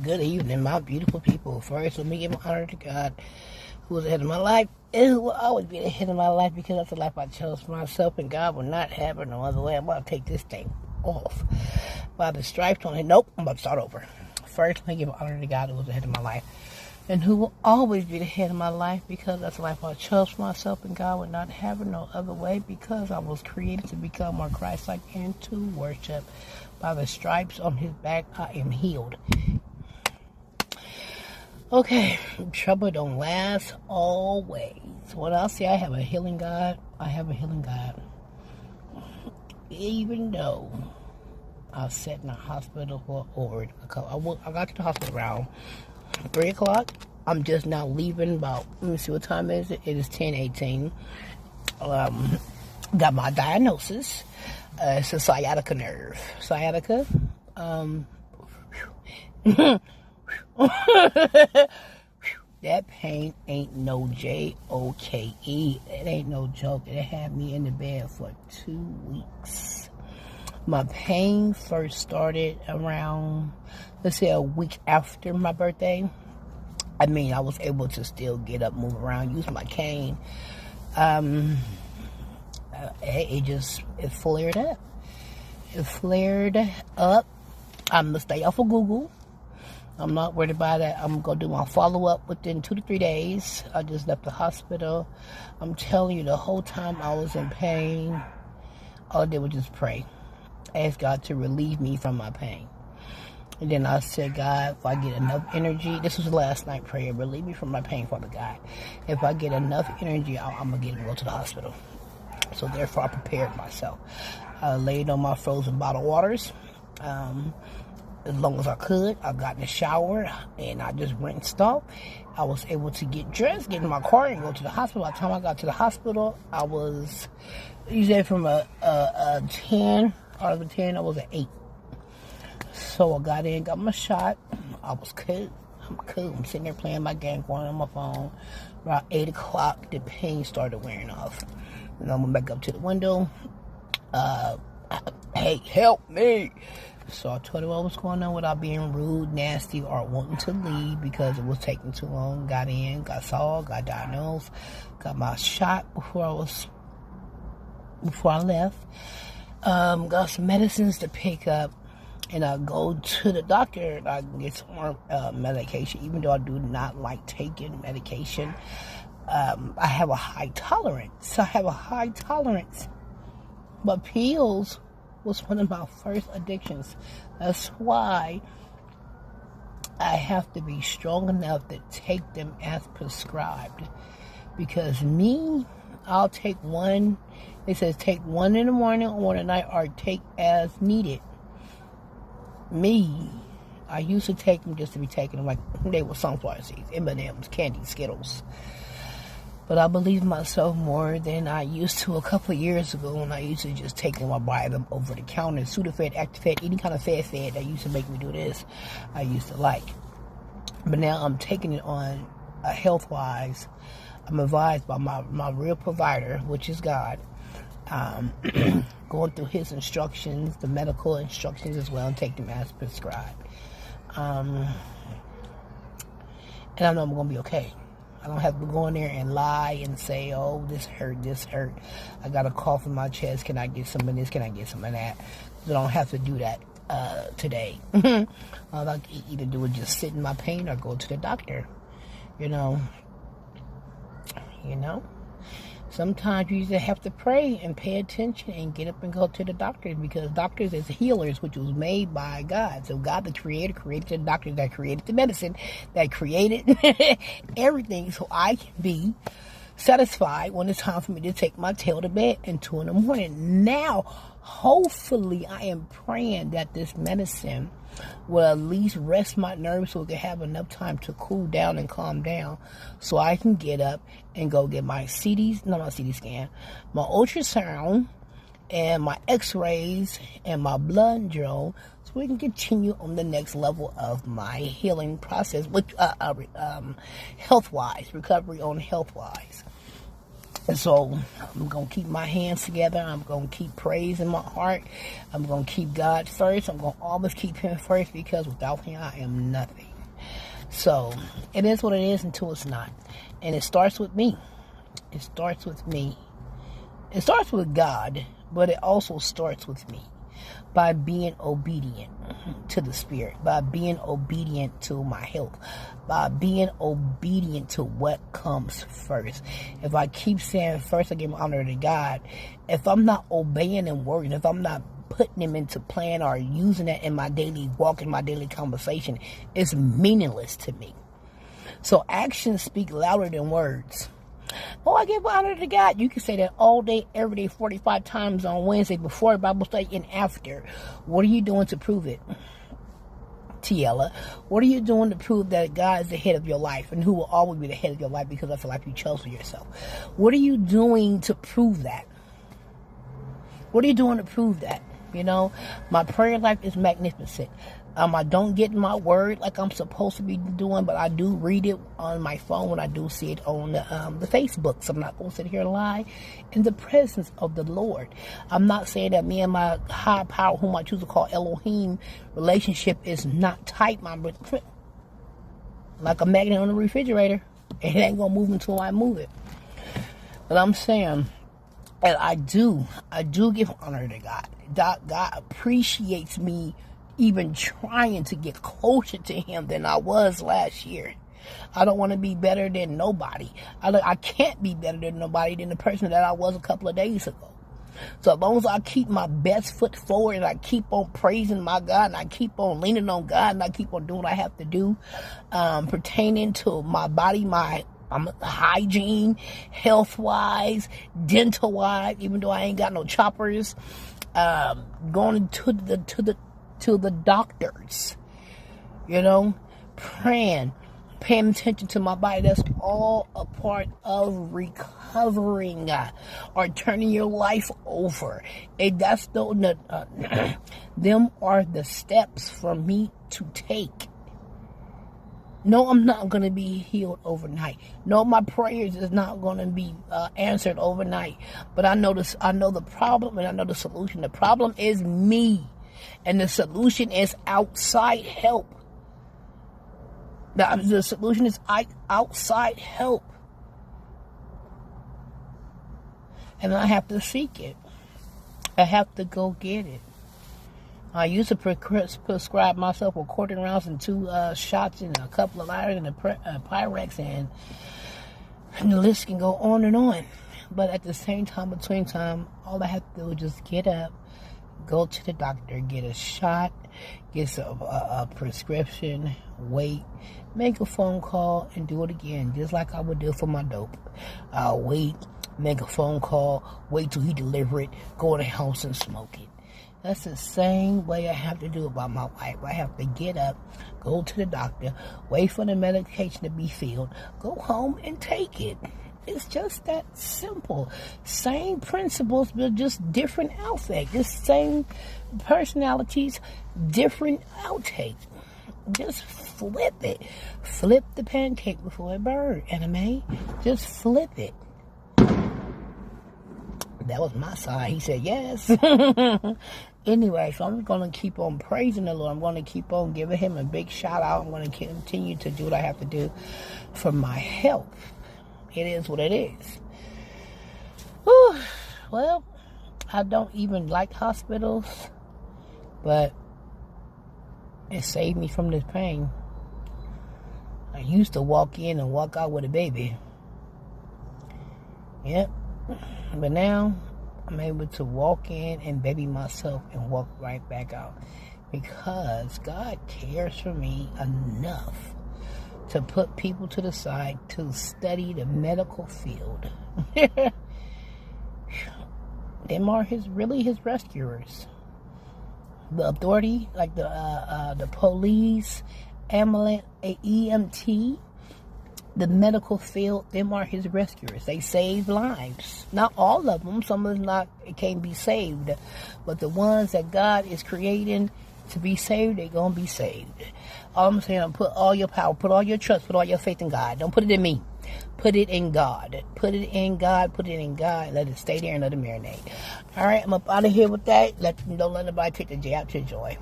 Good evening, my beautiful people. First, let me give honor to God, who was ahead of my life, and who will always be ahead of my life, because that's the life I chose for myself, and God will not have it no other way. I'm about to take this thing off by the stripes on it. Nope, I'm about to start over. First, let me give honor to God, who was ahead of my life, and who will always be the head of my life, because that's the life I chose for myself, and God would not have it no other way, because I was created to become more Christ-like and to worship. By the stripes on his back, I am healed. Okay, trouble don't last always. When I say I have a healing God, I have a healing God. Even though I sat in the hospital for over I got to the hospital around 3 o'clock. I'm just now leaving about, let me see what time is it. It is 10:18. Got my diagnosis. It's a sciatica nerve. Sciatica. That pain ain't no joke. It ain't no joke. It had me in the bed for 2 weeks. My pain first started around, let's say, a week after my birthday. I mean, I was able to still get up, move around, use my cane. It flared up. It flared up. I'm going to stay off of Google. I'm not worried about it. I'm going to do my follow-up within 2 to 3 days. I just left the hospital. I'm telling you, the whole time I was in pain, all I did was just pray. Ask God to relieve me from my pain. And then I said, God, if I get enough energy, this was the last night prayer, relieve me from my pain, Father God. If I get enough energy, I'm going to go to the hospital. So therefore, I prepared myself. I laid on my frozen bottled waters. As long as I could, I got in the shower and I just rinsed off. I was able to get dressed, get in my car, and go to the hospital. By the time I got to the hospital, I was, you said from a 10, out of a 10, I was an 8. So I got in, got my shot. I was cool. I'm cool. I'm sitting there playing my game, going on my phone. About 8 o'clock, the pain started wearing off. And I went back up to the window. Hey, help me. So I told her what was going on without being rude, nasty, or wanting to leave because it was taking too long. Got in, got saw, got diagnosed, got my shot before I left. Got some medicines to pick up, and I go to the doctor and I get some more medication. Even though I do not like taking medication, I have a high tolerance. But pills was one of my first addictions. That's why I have to be strong enough to take them as prescribed. Because I'll take one. It says take one in the morning, one at night, or take as needed. I used to take them just to be taking them like they were sunflower seeds, M&M's, candy, Skittles. But I believe myself more than I used to a couple of years ago, when I used to just take them or buy them over the counter. Sudafed, Actifed, any kind of fed that used to make me do this, I used to like. But now I'm taking it on health-wise. I'm advised by my real provider, which is God, going through his instructions, the medical instructions as well, and take them as prescribed. And I know I'm going to be okay. I don't have to go in there and lie and say, oh, this hurt. I got a cough in my chest. Can I get some of this? Can I get some of that? I don't have to do that today. All I can either do is just sit in my pain or go to the doctor. You know. Sometimes you just have to pray and pay attention and get up and go to the doctor, because doctors is healers, which was made by God. So God, the creator, created the doctor, that created the medicine, that created everything, so I can be satisfied when it's time for me to take my tail to bed at 2 in the morning. Now, hopefully, I am praying that this medicine will at least rest my nerves so it can have enough time to cool down and calm down, so I can get up and go get my CT scan, my ultrasound, and my x-rays, and my blood draw, so we can continue on the next level of my healing process, which health-wise, recovery on health-wise. So I'm going to keep my hands together. I'm going to keep praise in my heart. I'm going to keep God first. I'm going to always keep him first, because without him, I am nothing. So it is what it is until it's not. And it starts with me. It starts with me. It starts with God, but it also starts with me. By being obedient to the Spirit, by being obedient to my health, by being obedient to what comes first. If I keep saying first I give honor to God, if I'm not obeying and working, if I'm not putting him into plan or using it in my daily walk, in my daily conversation, it's meaningless to me. So actions speak louder than words. Oh, I give honor to God. You can say that all day, every day, 45 times on Wednesday, before Bible study and after. What are you doing to prove it? Tiella, what are you doing to prove that God is the head of your life, and who will always be the head of your life because that's the life you chose for yourself? What are you doing to prove that? What are you doing to prove that? You know, my prayer life is magnificent. I don't get my word like I'm supposed to be doing, but I do read it on my phone when I do see it on the Facebook. So I'm not going to sit here and lie in the presence of the Lord. I'm not saying that me and my high power, whom I choose to call Elohim, relationship is not tight. Like a magnet on the refrigerator. It ain't going to move until I move it. But I'm saying, and I do give honor to God. God appreciates me even trying to get closer to him than I was last year. I don't want to be better than nobody. I can't be better than nobody than the person that I was a couple of days ago. So as long as I keep my best foot forward, and I keep on praising my God, and I keep on leaning on God, and I keep on doing what I have to do, pertaining to my body, my hygiene, health-wise, dental-wise, even though I ain't got no choppers, going to the doctors, you know, praying, paying attention to my body. That's all a part of recovering or turning your life over. And that's them are the steps for me to take. No, I'm not going to be healed overnight. No, my prayers is not going to be answered overnight. But I know the problem, and I know the solution. The problem is me. And the solution is outside help. The solution is outside help. And I have to seek it. I have to go get it. I used to prescribe myself a quarter rounds and 2 shots and a couple of iron and a Pyrex, and the list can go on and on. But at the same time, between time, all I have to do is just get up, go to the doctor, get a shot, get a prescription, wait, make a phone call, and do it again, just like I would do for my dope. I'll wait, make a phone call, wait till he deliver it, go in the house and smoke it. That's the same way I have to do it by my wife. I have to get up, go to the doctor, wait for the medication to be filled, go home and take it. It's just that simple. Same principles, but just different outfit. Just same personalities, different outtake. Just flip it. Flip the pancake before it burns, anime. Just flip it. That was my side. He said yes. Anyway, so I'm going to keep on praising the Lord. I'm going to keep on giving him a big shout out. I'm going to continue to do what I have to do for my health. It is what it is. Whew. Well, I don't even like hospitals, but it saved me from this pain. I used to walk in and walk out with a baby. Yep. But now I'm able to walk in and baby myself and walk right back out, because God cares for me enough to put people to the side to study the medical field. Them are his rescuers. The authority, like the police, ambulance, EMT, the medical field, them are his rescuers. They save lives. Not all of them. Some of them can't be saved. But the ones that God is creating to be saved, they're going to be saved. All I'm saying, put all your power, put all your trust, put all your faith in God. Don't put it in me. Put it in God. Put it in God. Put it in God. Let it stay there and let it marinate. All right, I'm up out of here with that. Don't let nobody take the J out your joy.